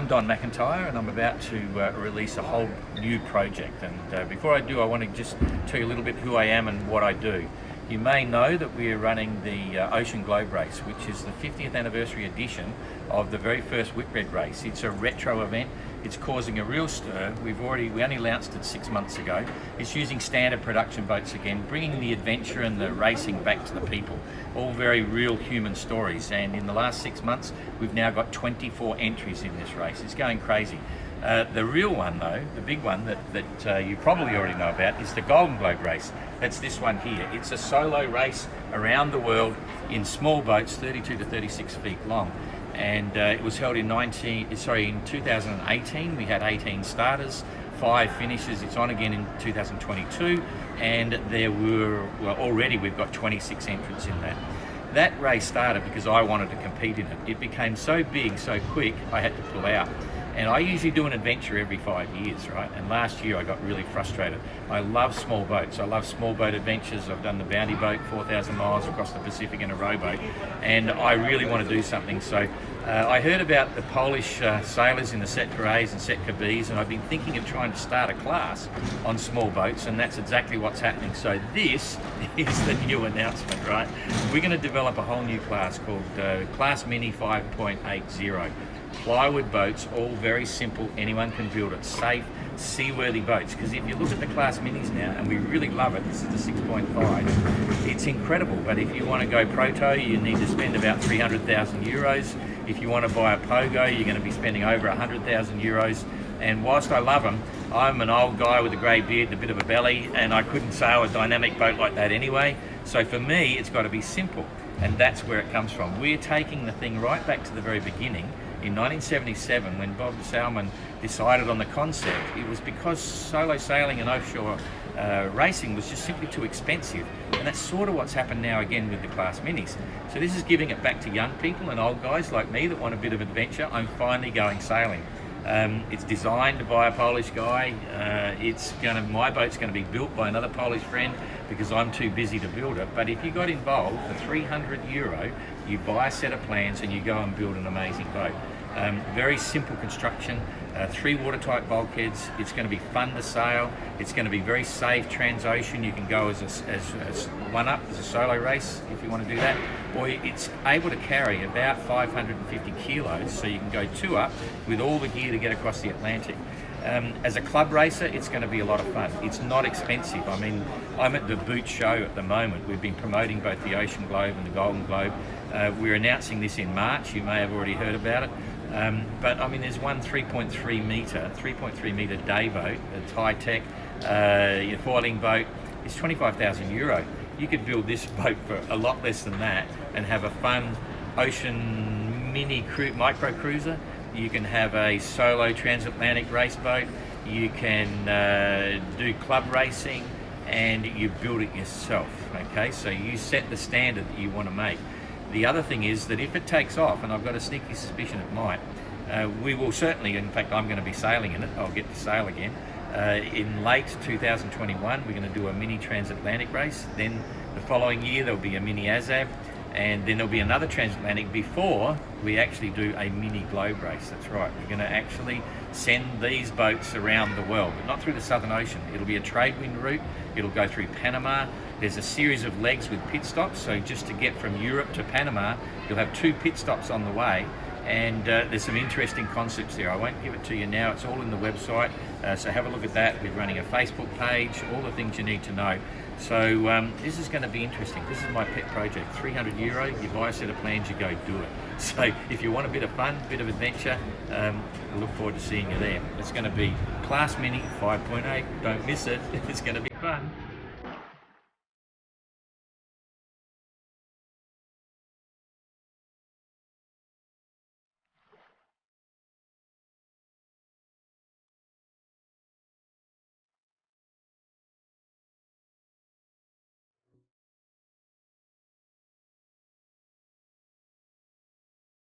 Don McIntyre, and I'm about to release a whole new project. And before I do, I want to just tell you a little bit who I am and what I do. You may know that we are running the Ocean Globe Race, which is the 50th anniversary edition of the very first Whitbread race. It's a retro event. It's causing a real stir. We only announced it 6 months ago. It's using standard production boats again, bringing the adventure and the racing back to the people. All very real human stories. And in the last 6 months, we've now got 24 entries in this race. It's going crazy. The real one though, the big one that you probably already know about, is the Golden Globe race. That's this one here. It's a solo race around the world in small boats, 32 to 36 feet long. And it was held in 2018. We had 18 starters, 5 finishes. It's on again in 2022, and already we've got 26 entrants in that. That race started because I wanted to compete in it. It became so big, so quick, I had to pull out. And I usually do an adventure every 5 years, right? And last year I got really frustrated. I love small boats. I love small boat adventures. I've done the bounty boat, 4,000 miles across the Pacific in a rowboat. And I really want to do something. So I heard about the Polish sailors in the Setka A's and Setka B's, and I've been thinking of trying to start a class on small boats, and that's exactly what's happening. So this is the new announcement, right? We're going to develop a whole new class called ClassMini580. Plywood boats, all very simple, anyone can build it, safe, seaworthy boats. Because if you look at the Class Minis now, and we really love it, this is the 6.5, it's incredible. But if you want to go proto, you need to spend about 300,000 euros. If you want to buy a Pogo, you're going to be spending over 100,000 euros. And whilst I love them, I'm an old guy with a grey beard and a bit of a belly, and I couldn't sail a dynamic boat like that anyway. So for me, it's got to be simple, and that's where it comes from. We're taking the thing right back to the very beginning. In 1977, when Bob Salmon decided on the concept, it was because solo sailing and offshore racing was just simply too expensive. And that's sort of what's happened now again with the Class Minis. So this is giving it back to young people and old guys like me that want a bit of adventure. I'm finally going sailing. It's designed by a Polish guy. My boat's going to be built by another Polish friend because I'm too busy to build it. But if you got involved, for 300 euro, you buy a set of plans and you go and build an amazing boat. Very simple construction, 3 watertight bulkheads. It's going to be fun to sail. It's going to be very safe, trans-ocean. You can go as one up, as a solo race if you want to do that. Or it's able to carry about 550 kilos, so you can go 2 up with all the gear to get across the Atlantic. As a club racer, it's going to be a lot of fun. It's not expensive. I mean, I'm at the boot show at the moment. We've been promoting both the Ocean Globe and the Golden Globe. We're announcing this in March. You may have already heard about it. But I mean, there's one 3.3 metre day boat, it's high tech, foiling boat. It's 25,000 euro. You could build this boat for a lot less than that and have a fun ocean micro cruiser. You can have a solo transatlantic race boat. You can do club racing, and you build it yourself. Okay, so you set the standard that you want to make. The other thing is that if it takes off, and I've got a sneaky suspicion it might, we will certainly, in fact I'm going to be sailing in it, I'll get to sail again. In late 2021 we're going to do a mini transatlantic race, then the following year there'll be a mini ASAB, and then there'll be another transatlantic before we actually do a mini globe race. That's right, we're going to actually send these boats around the world, but not through the Southern Ocean. It'll be a trade wind route, it'll go through Panama. There's a series of legs with pit stops, so just to get from Europe to Panama, you'll have 2 pit stops on the way, and there's some interesting concepts there. I won't give it to you now, it's all in the website, so have a look at that. We're running a Facebook page, all the things you need to know. So this is going to be interesting. This is my pet project, 300 euro, you buy a set of plans, you go do it. So if you want a bit of fun, a bit of adventure, I look forward to seeing you there. It's going to be Class Mini 5.8, don't miss it, it's going to be fun.